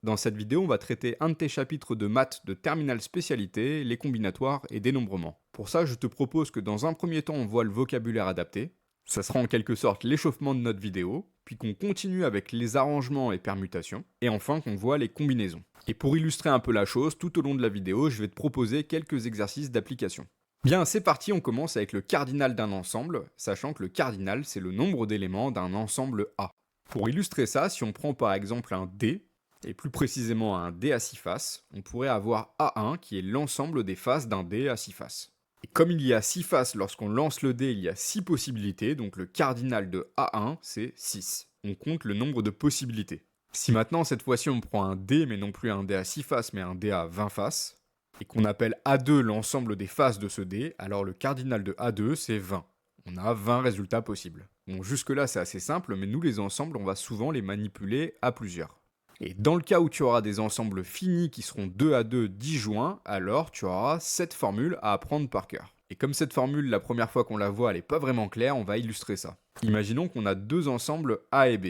Dans cette vidéo, on va traiter un de tes chapitres de maths de terminale spécialité, les combinatoires et dénombrement. Pour ça, je te propose que dans un premier temps, on voit le vocabulaire adapté. Ça sera en quelque sorte l'échauffement de notre vidéo, puis qu'on continue avec les arrangements et permutations, et enfin qu'on voit les combinaisons. Et pour illustrer un peu la chose, tout au long de la vidéo, je vais te proposer quelques exercices d'application. Bien, c'est parti, on commence avec le cardinal d'un ensemble, sachant que le cardinal, c'est le nombre d'éléments d'un ensemble A. Pour illustrer ça, si on prend par exemple un D, et plus précisément un dé à 6 faces, on pourrait avoir A1 qui est l'ensemble des faces d'un dé à 6 faces. Et comme il y a 6 faces lorsqu'on lance le dé, il y a 6 possibilités, donc le cardinal de A1 c'est 6. On compte le nombre de possibilités. Si maintenant cette fois-ci on prend un dé, mais non plus un dé à 6 faces, mais un dé à 20 faces, et qu'on appelle A2 l'ensemble des faces de ce dé, alors le cardinal de A2 c'est 20. On a 20 résultats possibles. Bon, jusque-là c'est assez simple, mais nous les ensembles on va souvent les manipuler à plusieurs. Et dans le cas où tu auras des ensembles finis qui seront 2 à 2 disjoints, alors tu auras cette formule à apprendre par cœur. Et comme cette formule, la première fois qu'on la voit, elle n'est pas vraiment claire, on va illustrer ça. Imaginons qu'on a deux ensembles A et B.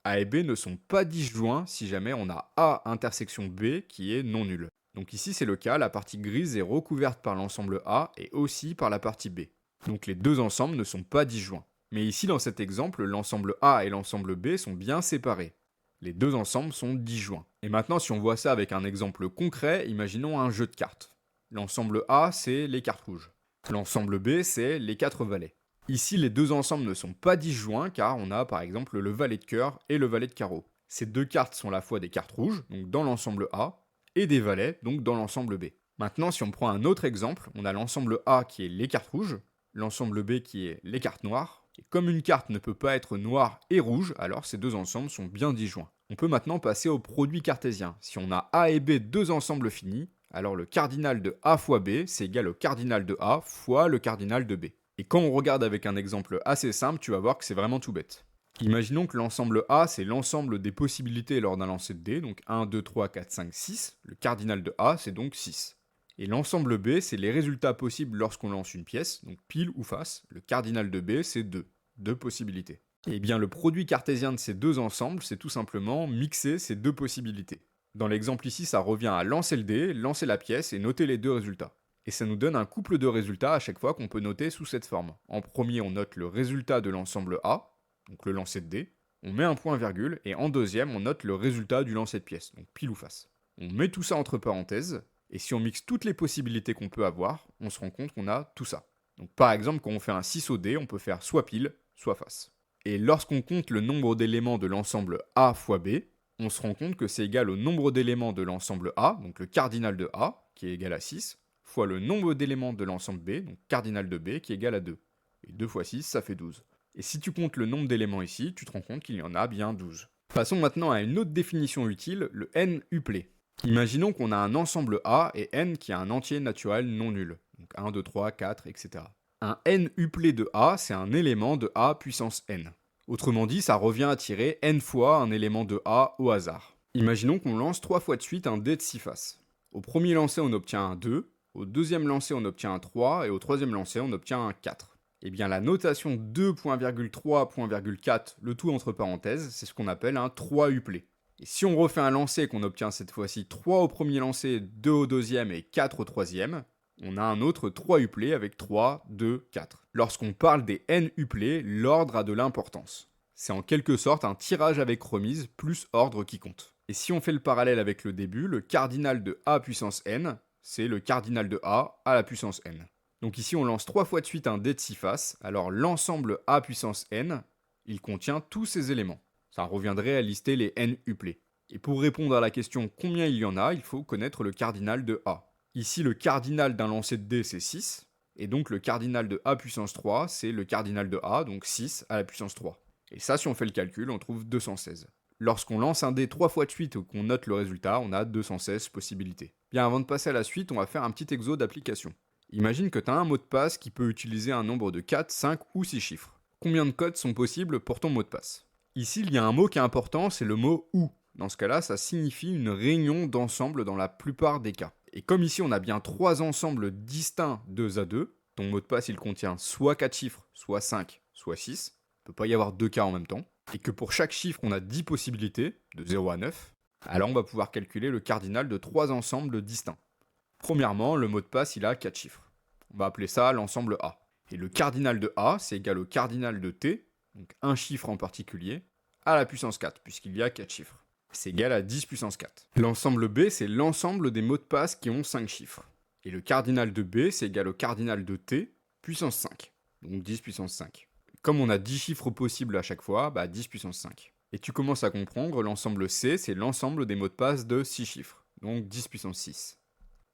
A et B ne sont pas disjoints si jamais on a A intersection B qui est non nul. Donc ici c'est le cas, la partie grise est recouverte par l'ensemble A et aussi par la partie B. Donc les deux ensembles ne sont pas disjoints. Mais ici dans cet exemple, l'ensemble A et l'ensemble B sont bien séparés. Les deux ensembles sont disjoints. Et maintenant, si on voit ça avec un exemple concret, imaginons un jeu de cartes. L'ensemble A, c'est les cartes rouges. L'ensemble B, c'est les quatre valets. Ici, les deux ensembles ne sont pas disjoints car on a par exemple le valet de cœur et le valet de carreau. Ces deux cartes sont à la fois des cartes rouges, donc dans l'ensemble A, et des valets, donc dans l'ensemble B. Maintenant, si on prend un autre exemple, on a l'ensemble A qui est les cartes rouges, l'ensemble B qui est les cartes noires, et comme une carte ne peut pas être noire et rouge, alors ces deux ensembles sont bien disjoints. On peut maintenant passer au produit cartésien. Si on a A et B deux ensembles finis, alors le cardinal de A fois B, c'est égal au cardinal de A fois le cardinal de B. Et quand on regarde avec un exemple assez simple, tu vas voir que c'est vraiment tout bête. Imaginons que l'ensemble A, c'est l'ensemble des possibilités lors d'un lancer de dés, donc 1, 2, 3, 4, 5, 6. Le cardinal de A, c'est donc 6. Et l'ensemble B, c'est les résultats possibles lorsqu'on lance une pièce, donc pile ou face. Le cardinal de B, c'est 2. Deux possibilités. Et bien le produit cartésien de ces deux ensembles, c'est tout simplement mixer ces deux possibilités. Dans l'exemple ici, ça revient à lancer le dé, lancer la pièce et noter les deux résultats. Et ça nous donne un couple de résultats à chaque fois qu'on peut noter sous cette forme. En premier, on note le résultat de l'ensemble A, donc le lancer de dé. On met un point virgule, et en deuxième, on note le résultat du lancer de pièce, donc pile ou face. On met tout ça entre parenthèses, et si on mixe toutes les possibilités qu'on peut avoir, on se rend compte qu'on a tout ça. Donc par exemple, quand on fait un 6 au dé, on peut faire soit pile, soit face. Et lorsqu'on compte le nombre d'éléments de l'ensemble A fois B, on se rend compte que c'est égal au nombre d'éléments de l'ensemble A, donc le cardinal de A, qui est égal à 6, fois le nombre d'éléments de l'ensemble B, donc cardinal de B, qui est égal à 2. Et 2 fois 6, ça fait 12. Et si tu comptes le nombre d'éléments ici, tu te rends compte qu'il y en a bien 12. Passons maintenant à une autre définition utile, le n uplé. Imaginons qu'on a un ensemble A et n qui a un entier naturel non nul. Donc 1, 2, 3, 4, etc. Un n uplé de A, c'est un élément de A puissance n. Autrement dit, ça revient à tirer n fois un élément de A au hasard. Imaginons qu'on lance 3 fois de suite un dé de 6 faces. Au premier lancer, on obtient un 2, au deuxième lancer, on obtient un 3, et au troisième lancer, on obtient un 4. Eh bien, la notation 2.3.4, le tout entre parenthèses, c'est ce qu'on appelle un 3 uplé. Et si on refait un lancer et qu'on obtient cette fois-ci 3 au premier lancer, 2 au deuxième et 4 au troisième, on a un autre 3 uplé avec 3, 2, 4. Lorsqu'on parle des n uplés, l'ordre a de l'importance. C'est en quelque sorte un tirage avec remise plus ordre qui compte. Et si on fait le parallèle avec le début, le cardinal de A puissance n, c'est le cardinal de A à la puissance n. Donc ici on lance 3 fois de suite un dé de 6 faces, alors l'ensemble A puissance n, il contient tous ces éléments. Ça reviendrait à lister les n uplés. Et pour répondre à la question combien il y en a, il faut connaître le cardinal de A. Ici, le cardinal d'un lancer de dés, c'est 6. Et donc, le cardinal de A puissance 3, c'est le cardinal de A, donc 6 à la puissance 3. Et ça, si on fait le calcul, on trouve 216. Lorsqu'on lance un dé 3 fois de suite et qu'on note le résultat, on a 216 possibilités. Bien, avant de passer à la suite, on va faire un petit exo d'application. Imagine que tu as un mot de passe qui peut utiliser un nombre de 4, 5 ou 6 chiffres. Combien de codes sont possibles pour ton mot de passe? Ici, il y a un mot qui est important, c'est le mot OU. Dans ce cas-là, ça signifie une réunion d'ensemble dans la plupart des cas. Et comme ici, on a bien 3 ensembles distincts 2 à 2, ton mot de passe, il contient soit 4 chiffres, soit 5, soit 6. Il ne peut pas y avoir deux cas en même temps. Et que pour chaque chiffre, on a 10 possibilités, de 0 à 9. Alors on va pouvoir calculer le cardinal de 3 ensembles distincts. Premièrement, le mot de passe il a 4 chiffres. On va appeler ça l'ensemble A. Et le cardinal de A, c'est égal au cardinal de T, donc un chiffre en particulier, à la puissance 4, puisqu'il y a 4 chiffres. C'est égal à 10 puissance 4. L'ensemble B, c'est l'ensemble des mots de passe qui ont 5 chiffres. Et le cardinal de B, c'est égal au cardinal de T, puissance 5. Donc 10 puissance 5. Comme on a 10 chiffres possibles à chaque fois, 10 puissance 5. Et tu commences à comprendre, l'ensemble C, c'est l'ensemble des mots de passe de 6 chiffres. Donc 10 puissance 6.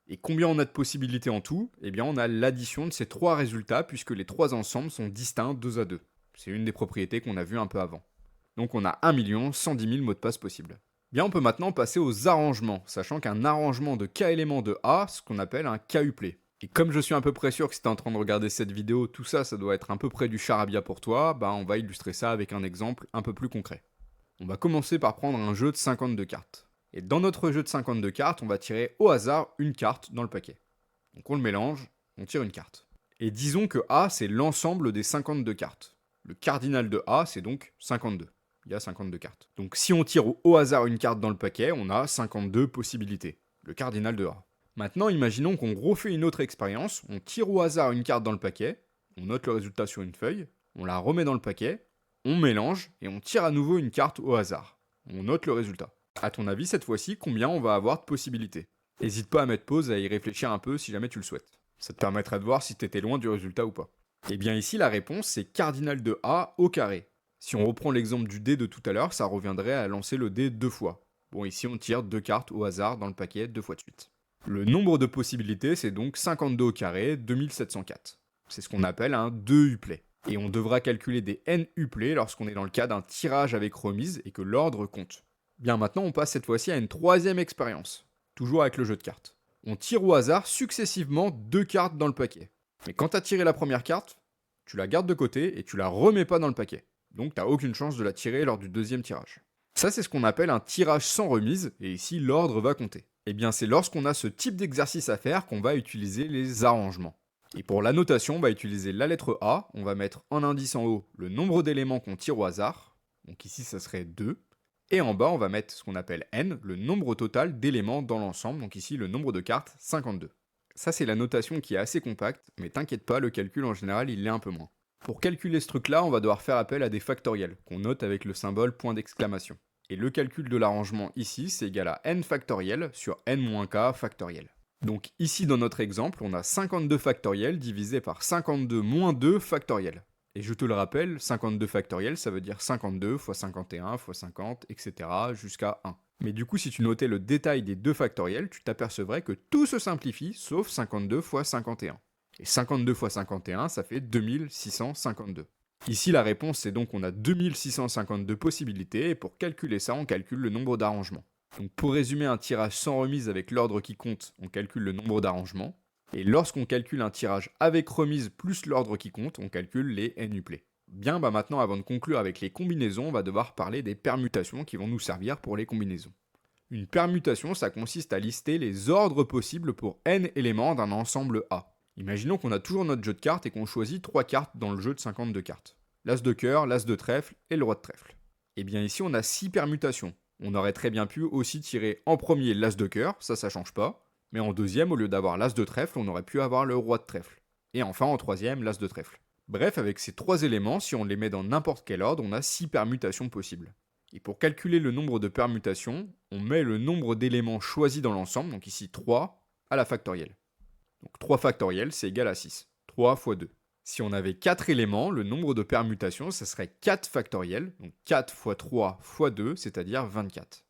Et combien on a de possibilités en tout? Eh bien, on a l'addition de ces 3 résultats, puisque les 3 ensembles sont distincts 2 à 2. C'est une des propriétés qu'on a vues un peu avant. Donc on a 1 110 000 mots de passe possibles. Bien, on peut maintenant passer aux arrangements, sachant qu'un arrangement de k éléments de A, ce qu'on appelle un k-uplé. Et comme je suis à peu près sûr que si t'es en train de regarder cette vidéo, tout ça, ça doit être à peu près du charabia pour toi, on va illustrer ça avec un exemple un peu plus concret. On va commencer par prendre un jeu de 52 cartes. Et dans notre jeu de 52 cartes, on va tirer au hasard une carte dans le paquet. Donc on le mélange, on tire une carte. Et disons que A, c'est l'ensemble des 52 cartes. Le cardinal de A, c'est donc 52. Il y a 52 cartes. Donc si on tire au hasard une carte dans le paquet, on a 52 possibilités. Le cardinal de A. Maintenant, imaginons qu'on refait une autre expérience. On tire au hasard une carte dans le paquet, on note le résultat sur une feuille, on la remet dans le paquet, on mélange et on tire à nouveau une carte au hasard. On note le résultat. À ton avis, cette fois-ci, combien on va avoir de possibilités? N'hésite pas à mettre pause et à y réfléchir un peu si jamais tu le souhaites. Ça te permettra de voir si t'étais loin du résultat ou pas. Et bien ici, la réponse, c'est cardinal de A au carré. Si on reprend l'exemple du dé de tout à l'heure, ça reviendrait à lancer le dé 2 fois. Bon, ici, on tire 2 cartes au hasard dans le paquet 2 fois de suite. Le nombre de possibilités, c'est donc 52 au carré, 2704. C'est ce qu'on appelle un 2-uplé. Et on devra calculer des n-uplés lorsqu'on est dans le cas d'un tirage avec remise et que l'ordre compte. Bien, maintenant, on passe cette fois-ci à une troisième expérience. Toujours avec le jeu de cartes. On tire au hasard successivement 2 cartes dans le paquet. Mais quand t'as tiré la première carte, tu la gardes de côté et tu la remets pas dans le paquet. Donc t'as aucune chance de la tirer lors du deuxième tirage. Ça, c'est ce qu'on appelle un tirage sans remise, et ici l'ordre va compter. Et bien c'est lorsqu'on a ce type d'exercice à faire qu'on va utiliser les arrangements. Et pour la notation, on va utiliser la lettre A, on va mettre en indice en haut le nombre d'éléments qu'on tire au hasard, donc ici ça serait 2, et en bas on va mettre ce qu'on appelle n, le nombre total d'éléments dans l'ensemble, donc ici le nombre de cartes, 52. Ça c'est la notation qui est assez compacte, mais t'inquiète pas, le calcul en général il l'est un peu moins. Pour calculer ce truc-là, on va devoir faire appel à des factoriels, qu'on note avec le symbole point d'exclamation. Et le calcul de l'arrangement ici, c'est égal à n factoriel sur n-k factoriel. Donc ici dans notre exemple, on a 52 factoriel divisé par 52 moins 2 factoriel. Et je te le rappelle, 52 factoriel, ça veut dire 52 fois 51 fois 50, etc. jusqu'à 1. Mais du coup, si tu notais le détail des deux factoriels, tu t'apercevrais que tout se simplifie, sauf 52 fois 51. Et 52 fois 51, ça fait 2652. Ici, la réponse, c'est donc qu'on a 2652 possibilités, et pour calculer ça, on calcule le nombre d'arrangements. Donc pour résumer un tirage sans remise avec l'ordre qui compte, on calcule le nombre d'arrangements. Et lorsqu'on calcule un tirage avec remise plus l'ordre qui compte, on calcule les n-uplés. Bien, maintenant, avant de conclure avec les combinaisons, on va devoir parler des permutations qui vont nous servir pour les combinaisons. Une permutation, ça consiste à lister les ordres possibles pour n éléments d'un ensemble A. Imaginons qu'on a toujours notre jeu de cartes et qu'on choisit 3 cartes dans le jeu de 52 cartes. L'as de cœur, l'as de trèfle et le roi de trèfle. Et bien ici, on a 6 permutations. On aurait très bien pu aussi tirer en premier l'as de cœur, ça change pas. Mais en deuxième, au lieu d'avoir l'as de trèfle, on aurait pu avoir le roi de trèfle. Et enfin, en troisième, l'as de trèfle. Bref, avec ces 3 éléments, si on les met dans n'importe quel ordre, on a 6 permutations possibles. Et pour calculer le nombre de permutations, on met le nombre d'éléments choisis dans l'ensemble, donc ici 3, à la factorielle. Donc 3 factoriel, c'est égal à 6. 3 fois 2. Si on avait 4 éléments, le nombre de permutations, ça serait 4 factoriel, donc 4 fois 3 fois 2, c'est-à-dire 24.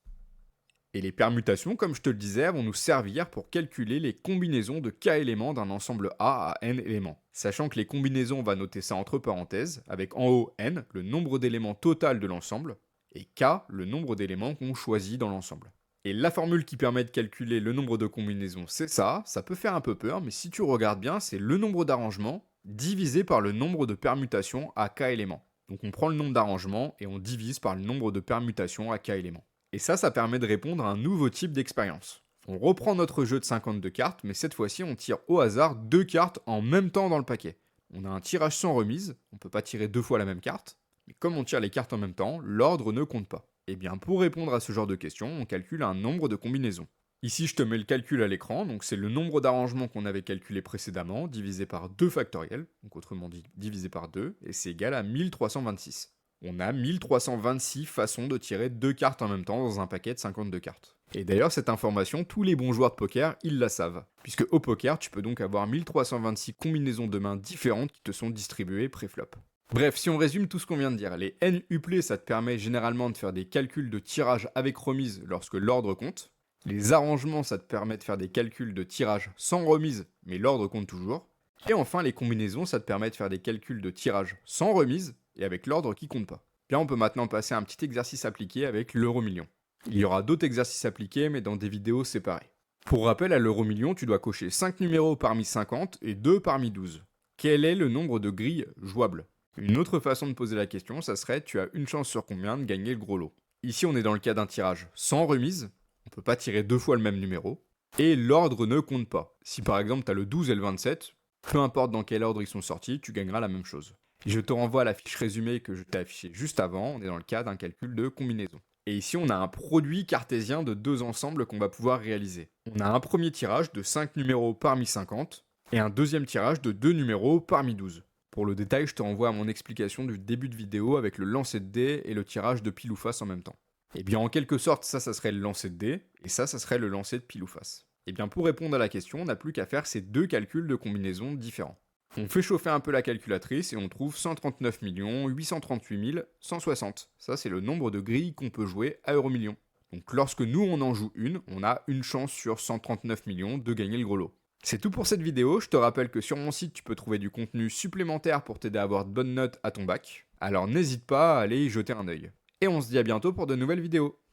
Et les permutations, comme je te le disais, vont nous servir pour calculer les combinaisons de k éléments d'un ensemble A à n éléments. Sachant que les combinaisons, on va noter ça entre parenthèses, avec en haut n, le nombre d'éléments total de l'ensemble, et k, le nombre d'éléments qu'on choisit dans l'ensemble. Et la formule qui permet de calculer le nombre de combinaisons, c'est ça peut faire un peu peur, mais si tu regardes bien, c'est le nombre d'arrangements divisé par le nombre de permutations à k éléments. Donc on prend le nombre d'arrangements et on divise par le nombre de permutations à k éléments. Et ça permet de répondre à un nouveau type d'expérience. On reprend notre jeu de 52 cartes, mais cette fois-ci on tire au hasard 2 cartes en même temps dans le paquet. On a un tirage sans remise, on peut pas tirer 2 fois la même carte, mais comme on tire les cartes en même temps, l'ordre ne compte pas. Eh bien, pour répondre à ce genre de questions, on calcule un nombre de combinaisons. Ici, je te mets le calcul à l'écran, donc c'est le nombre d'arrangements qu'on avait calculé précédemment, divisé par 2 factoriel, donc autrement dit divisé par 2, et c'est égal à 1326. On a 1326 façons de tirer 2 cartes en même temps dans un paquet de 52 cartes. Et d'ailleurs, cette information, tous les bons joueurs de poker, ils la savent. Puisque au poker, tu peux donc avoir 1326 combinaisons de mains différentes qui te sont distribuées pré-flop. Bref, si on résume tout ce qu'on vient de dire, les N uplés, ça te permet généralement de faire des calculs de tirage avec remise lorsque l'ordre compte. Les arrangements, ça te permet de faire des calculs de tirage sans remise, mais l'ordre compte toujours. Et enfin, les combinaisons, ça te permet de faire des calculs de tirage sans remise, et avec l'ordre qui compte pas. Bien, on peut maintenant passer à un petit exercice appliqué avec l'euro-million. Il y aura d'autres exercices appliqués, mais dans des vidéos séparées. Pour rappel, à l'euro-million, tu dois cocher 5 numéros parmi 50 et 2 parmi 12. Quel est le nombre de grilles jouables? Une autre façon de poser la question, ça serait tu as une chance sur combien de gagner le gros lot. Ici, on est dans le cas d'un tirage sans remise, on peut pas tirer 2 fois le même numéro, et l'ordre ne compte pas. Si par exemple tu as le 12 et le 27, peu importe dans quel ordre ils sont sortis, tu gagneras la même chose. Et je te renvoie à la fiche résumée que je t'ai affichée juste avant, on est dans le cas d'un calcul de combinaison. Et ici, on a un produit cartésien de deux ensembles qu'on va pouvoir réaliser. On a un premier tirage de 5 numéros parmi 50, et un deuxième tirage de 2 numéros parmi 12. Pour le détail, je te renvoie à mon explication du début de vidéo avec le lancer de dés et le tirage de pile ou face en même temps. Et bien en quelque sorte, ça serait le lancer de dés, et ça serait le lancer de pile ou face. Et bien pour répondre à la question, on n'a plus qu'à faire ces deux calculs de combinaison différents. On fait chauffer un peu la calculatrice et on trouve 139 838 160. Ça c'est le nombre de grilles qu'on peut jouer à Euromillion. Donc lorsque nous on en joue une, on a une chance sur 139 millions de gagner le gros lot. C'est tout pour cette vidéo, je te rappelle que sur mon site tu peux trouver du contenu supplémentaire pour t'aider à avoir de bonnes notes à ton bac, alors n'hésite pas à aller y jeter un œil. Et on se dit à bientôt pour de nouvelles vidéos.